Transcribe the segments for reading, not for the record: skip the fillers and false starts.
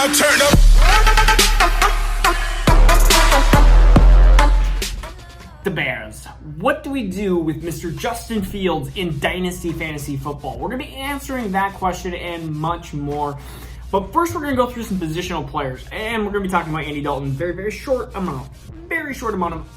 now turn up. The Bears. What do we do with Mr. Justin Fields in Dynasty Fantasy Football? We're going to be answering that question and much more. But first, we're going to go through some positional players, and we're going to be talking about Andy Dalton. Very short amount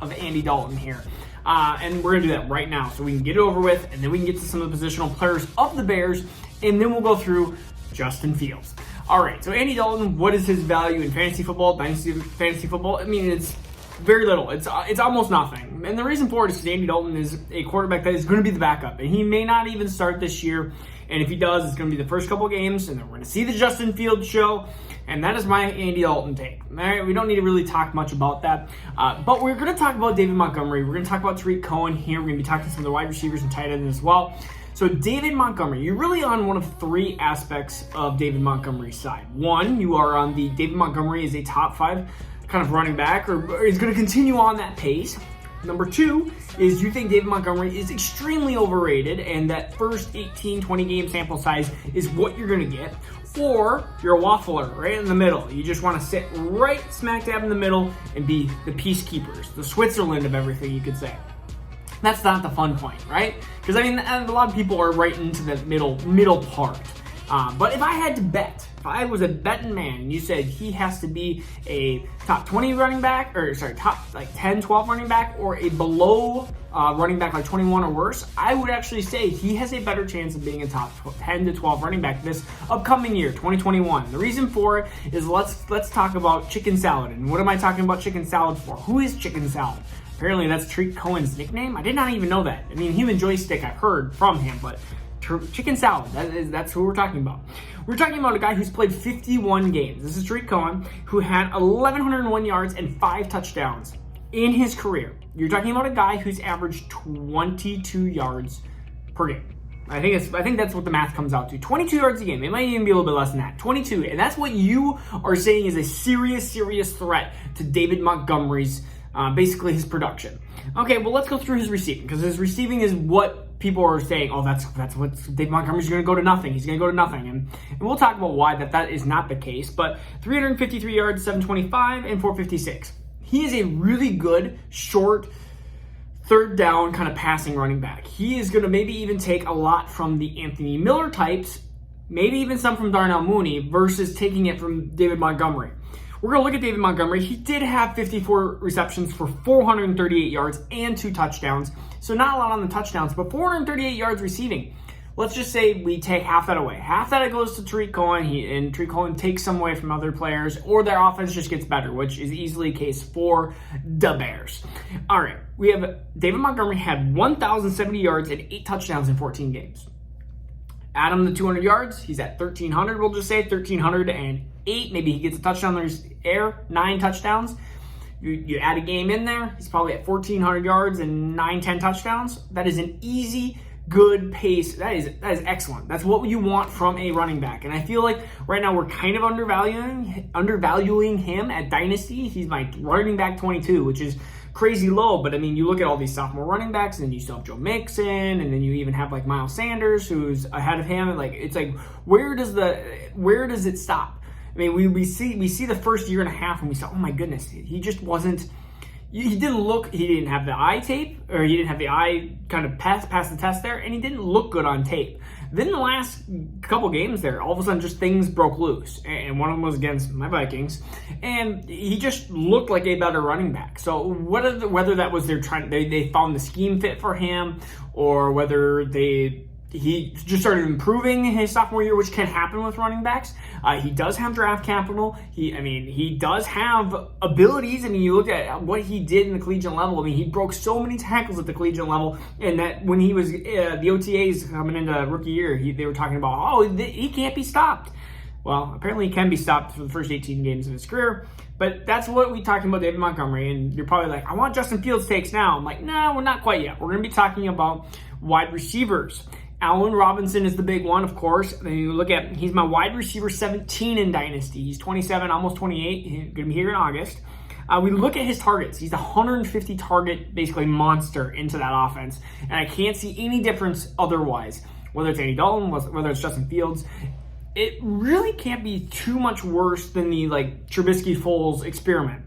of Andy Dalton here. And we're going to do that right now so we can get it over with, and then we can get to some of the positional players of the Bears, and then we'll go through Justin Fields. All right, so Andy Dalton, what is his value in fantasy football, Dynasty Fantasy Football? I mean, it's very little. It's almost nothing. And the reason for it is because Andy Dalton is a quarterback that is going to be the backup. And he may not even start this year. And if he does, it's going to be the first couple games. And then we're going to see the Justin Fields show. And that is my Andy Dalton take. All right, we don't need to really talk much about that. But we're going to talk about David Montgomery. We're going to talk about Tariq Cohen here. We're going to be talking to some of the wide receivers and tight ends as well. So David Montgomery, you're really on one of three aspects of David Montgomery's side. One, you are on the David Montgomery is a top 5 kind of running back, or is going to continue on that pace. Number 2 is you think David Montgomery is extremely overrated and that first 18, 20 game sample size is what you're going to get. Or you're a waffler right in the middle. You just want to sit right smack dab in the middle and be the peacekeepers, the Switzerland of everything, you could say. That's not the fun point, right? Because I mean, a lot of people are right into the middle part. But if I had to bet, if I was a betting man and you said he has to be a top 20 running back, top like 10, 12 running back, or a below running back like 21 or worse, I would actually say he has a better chance of being a top 10 to 12 running back this upcoming year, 2021. The reason for it is let's talk about chicken salad. And what am I talking about chicken salad for? Who is chicken salad? Apparently that's Tariq Cohen's nickname. I did not even know that. I mean, human joystick I've heard from him, but chicken salad, that's who we're talking about. We're talking about a guy who's played 51 games. This is Tariq Cohen, who had 1,101 yards and 5 touchdowns in his career. You're talking about a guy who's averaged 22 yards per game. I think that's what the math comes out to. 22 yards a game. It might even be a little bit less than that. 22, and that's what you are saying is a serious threat to David Montgomery's basically his production. Okay, well, let's go through his receiving, because his receiving is what people are saying, oh, that's what David Montgomery's going to go to nothing. He's going to go to nothing. And we'll talk about why that is not the case. But 353 yards, 725, and 456. He is a really good, short, third down kind of passing running back. He is going to maybe even take a lot from the Anthony Miller types, maybe even some from Darnell Mooney, versus taking it from David Montgomery. We're going to look at David Montgomery. He did have 54 receptions for 438 yards and 2 touchdowns. So not a lot on the touchdowns, but 438 yards receiving. Let's just say we take half that away. Half that goes to Tariq Cohen, and Tariq Cohen takes some away from other players, or their offense just gets better, which is easily the case for the Bears. All right, we have David Montgomery had 1,070 yards and 8 touchdowns in 14 games. Add him the 200 yards, he's at 1,300, we'll just say 1,308. Maybe he gets a touchdown in the air, 9 touchdowns. You add a game in there, he's probably at 1,400 yards and 9-10 touchdowns. That is an easy, good pace. That is excellent. That's what you want from a running back. And I feel like right now we're kind of undervaluing him at Dynasty. He's my running back 22, which is crazy low, but I mean, you look at all these sophomore running backs, and then you still have Joe Mixon, and then you even have like Miles Sanders, who's ahead of him. And like, it's like, where does it stop? I mean, we see the first year and a half, and we say, oh my goodness, he just wasn't. He didn't have the eye tape, or he didn't have the eye kind of pass the test there, and he didn't look good on tape. Then the last couple games there, all of a sudden just things broke loose, and one of them was against my Vikings, and he just looked like a better running back. So whether that was they found the scheme fit for him, or whether he just started improving his sophomore year, which can happen with running backs. He does have draft capital. He does have abilities. I mean, you look at what he did in the collegiate level. I mean, he broke so many tackles at the collegiate level, and that when he was the OTAs coming into rookie year, they were talking about, he can't be stopped. Well, apparently he can be stopped for the first 18 games of his career. But that's what we're talking about David Montgomery. And you're probably like, I want Justin Fields takes now. I'm like, no, we're not quite yet. We're going to be talking about wide receivers. Allen Robinson is the big one, of course. And you look at, he's my wide receiver 17 in Dynasty. He's 27, almost 28. He's going to be here in August. We look at his targets. He's a 150 target, basically monster into that offense. And I can't see any difference otherwise. Whether it's Andy Dalton, whether it's Justin Fields. it really can't be too much worse than the Trubisky-Foles experiment.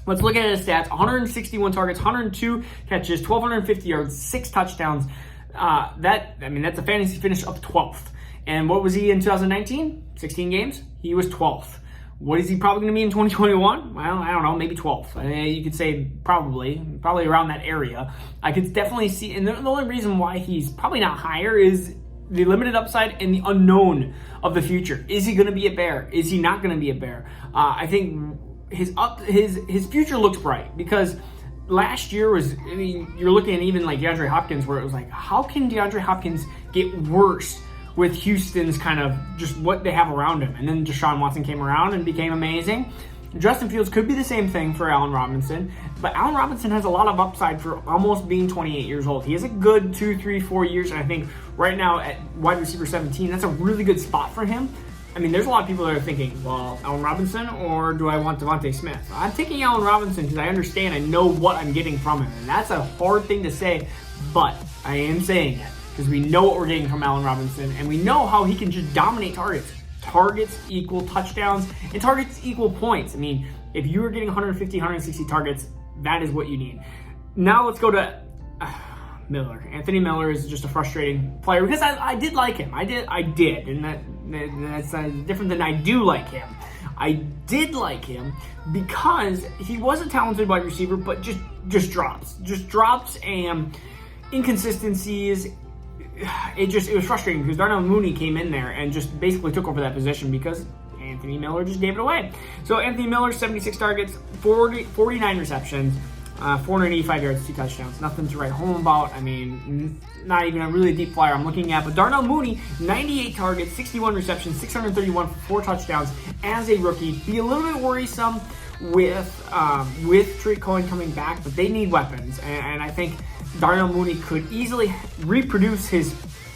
Let's look at his stats. 161 targets, 102 catches, 1,250 yards, 6 touchdowns. That's a fantasy finish of 12th. And what was he in 2019? 16 games? He was 12th. What is he probably going to be in 2021? Well, I don't know, maybe 12th. You could say probably around that area. I could definitely see, and the only reason why he's probably not higher is the limited upside and the unknown of the future. Is he going to be a Bear? Is he not going to be a Bear? I think his future looks bright because last year was, you're looking at even like DeAndre Hopkins, where it was like, how can DeAndre Hopkins get worse with Houston's kind of just what they have around him? And then Deshaun Watson came around and became amazing. Justin Fields could be the same thing for Allen Robinson, but Allen Robinson has a lot of upside for almost being 28 years old. He has a good 2, 3, 4 years, and I think right now at wide receiver 17, that's a really good spot for him. There's a lot of people that are thinking, well, Allen Robinson or do I want Devontae Smith? I'm taking Allen Robinson because I know what I'm getting from him. And that's a hard thing to say, but I am saying it because we know what we're getting from Allen Robinson and we know how he can just dominate targets. Targets equal touchdowns and targets equal points. If you were getting 150, 160 targets, that is what you need. Now let's go to Miller. Anthony Miller is just a frustrating player because I did like him. I did, and that's different than I do like him. I did like him because he was a talented wide receiver, but just drops and inconsistencies. It was frustrating because Darnell Mooney came in there and just basically took over that position because Anthony Miller just gave it away. So Anthony Miller, 76 targets, 49 receptions, 485 yards, 2 touchdowns. Nothing to write home about. Not even a really deep flyer I'm looking at. But Darnell Mooney, 98 targets, 61 receptions, 631 for 4 touchdowns as a rookie. Be a little bit worrisome with Tariq Cohen coming back, but they need weapons. And I think Darnell Mooney could easily reproduce his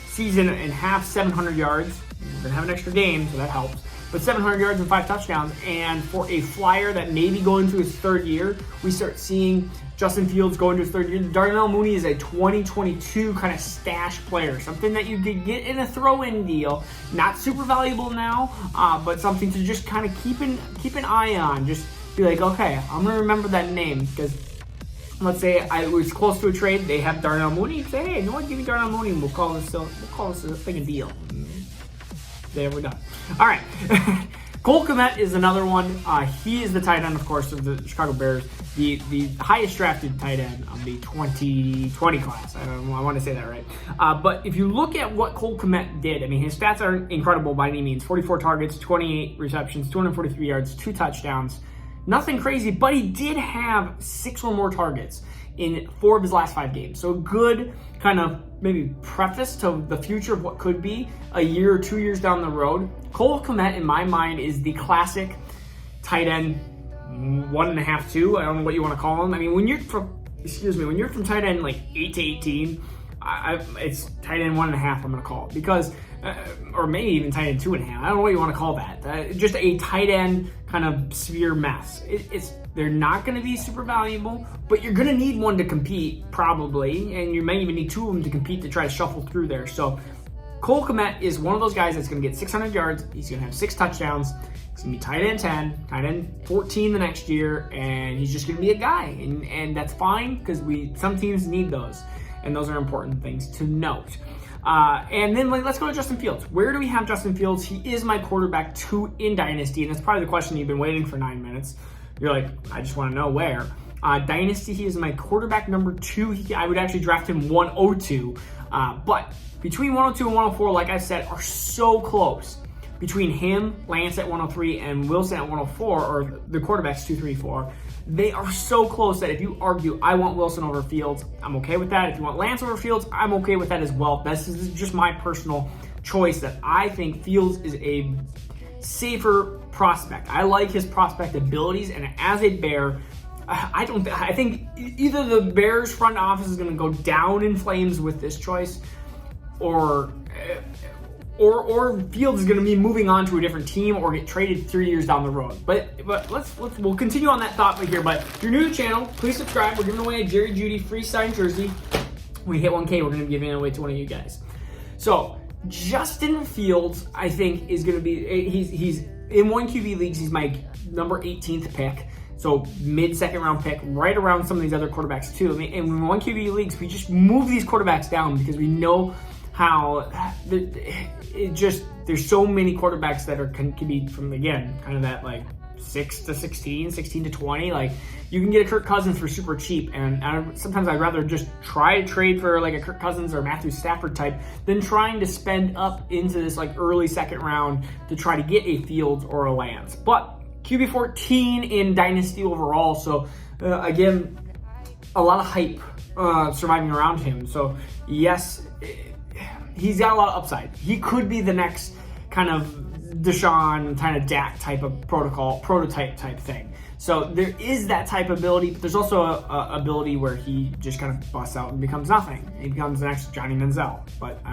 season and have 700 yards. We're going to have an extra game, so that helps. But 700 yards and 5 touchdowns. And for a flyer that may be going to his 3rd year, we start seeing Justin Fields go into his 3rd year. Darnell Mooney is a 2022 kind of stash player. Something that you could get in a throw-in deal. Not super valuable now, but something to just kind of keep an eye on. Just be like, okay, I'm going to remember that name because let's say I was close to a trade. They have Darnell Mooney. Say, hey, you know what? Give me Darnell Mooney. We'll call this a thing a deal. There we're done. All right. Cole Kmet is another one. He is the tight end, of course, of the Chicago Bears, the highest drafted tight end of the 2020 class. I want to say that right. But if you look at what Cole Kmet did, his stats are incredible by any means. 44 targets, 28 receptions, 243 yards, 2 touchdowns. Nothing crazy, but he did have 6 or more targets in 4 of his last 5 games. So a good kind of maybe preface to the future of what could be a year or 2 years down the road. Cole Kmet, in my mind, is the classic tight end 1.5, 2. I don't know what you want to call him. When you're from tight end like 8 to 18, it's tight end 1.5. I'm going to call it because, or maybe even tight end 2.5. I don't know what you want to call that. Just a tight end kind of sphere mess. They're not going to be super valuable, but you're going to need one to compete probably, and you may even need 2 of them to compete to try to shuffle through there. So Cole Kmet is one of those guys that's going to get 600 yards. He's going to have 6 touchdowns. He's going to be tight end 10, tight end 14 the next year, and he's just going to be a guy, and that's fine because some teams need those, and those are important things to note. And then let's go to Justin Fields. Where do we have Justin Fields? He is my quarterback 2 in Dynasty, and that's probably the question you've been waiting for 9 minutes. You're like, I just want to know where. Dynasty, he is my quarterback number 2. I would actually draft him 102. But between 102 and 104, like I said, are so close. Between him, Lance at 103, and Wilson at 104, or the quarterbacks 2, 3, 4, they are so close that if you argue, I want Wilson over Fields, I'm okay with that. If you want Lance over Fields, I'm okay with that as well. This is just my personal choice that I think Fields is a safer prospect. I like his prospect abilities, and as a Bear, I think either the Bears front office is going to go down in flames with this choice, or Fields is going to be moving on to a different team or get traded 3 years down the road. But we'll continue on that thought right here. But if you're new to the channel, please subscribe. We're giving away a Jerry Jeudy free signed jersey. When we hit 1K, we're going to be giving it away to one of you guys. So Justin Fields, I think, is going to be, he's in 1 QB leagues, he's my number 18th pick. So mid-second round pick, right around some of these other quarterbacks too. I mean, in 1 QB leagues, we just move these quarterbacks down because we know how there's so many quarterbacks that can be from, again, kind of that like 6 to 16, 16 to 20. Like, you can get a Kirk Cousins for super cheap, and sometimes I'd rather just try to trade for like a Kirk Cousins or Matthew Stafford type than trying to spend up into this like early second round to try to get a Fields or a Lance. But QB 14 in Dynasty overall, so again, a lot of hype surviving around him. So yes, he's got a lot of upside. He could be the next kind of Deshaun, kind of Dak type of prototype type thing. So there is that type of ability, but there's also a ability where he just kind of busts out and becomes nothing. He becomes the next Johnny Manziel, but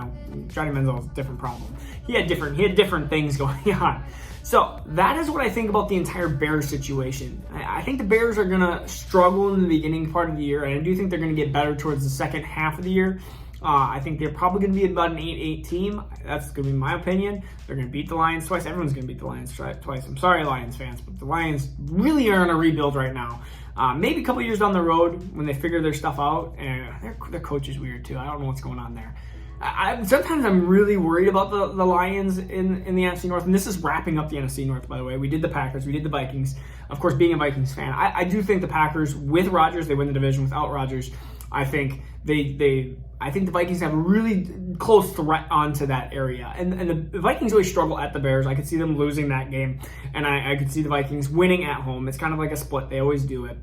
Johnny Manziel is a different problem. He had different things going on. So that is what I think about the entire Bears situation. I think the Bears are going to struggle in the beginning part of the year, and I do think they're going to get better towards the second half of the year. I think they're probably going to be about an 8-8 team. That's going to be my opinion. They're going to beat the Lions twice. Everyone's going to beat the Lions twice. I'm sorry, Lions fans, but the Lions really are in a rebuild right now. Maybe a couple years down the road when they figure their stuff out, and their coach is weird too. I don't know what's going on there. Sometimes I'm really worried about the Lions in the NFC North, and this is wrapping up the NFC North, by the way. We did the Packers, we did the Vikings. Of course, being a Vikings fan, I do think the Packers, with Rodgers, they win the division. Without Rodgers, I think I think the Vikings have a really close threat onto that area. And the Vikings always struggle at the Bears. I could see them losing that game, and I could see the Vikings winning at home. It's kind of like a split. They always do it.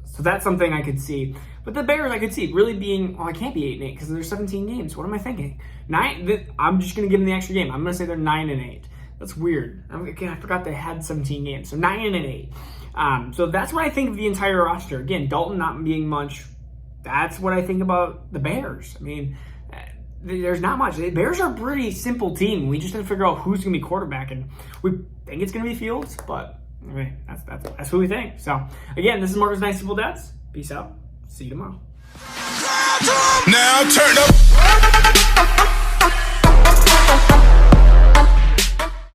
So that's something I could see. But the Bears, I could see really being, I can't be 8-8 because there's 17 games. What am I thinking? I'm just going to give them the extra game. I'm going to say they're 9-8. That's weird. I forgot they had 17 games. So 9-8. So that's what I think of the entire roster. Again, Dalton not being much. That's what I think about the Bears. I mean, there's not much. The Bears are a pretty simple team. We just have to figure out who's going to be quarterback, and we think it's going to be Fields, but I mean, that's who we think. So, again, this is Marcus Dynasty Fun. Peace out. See you tomorrow. Now turn up.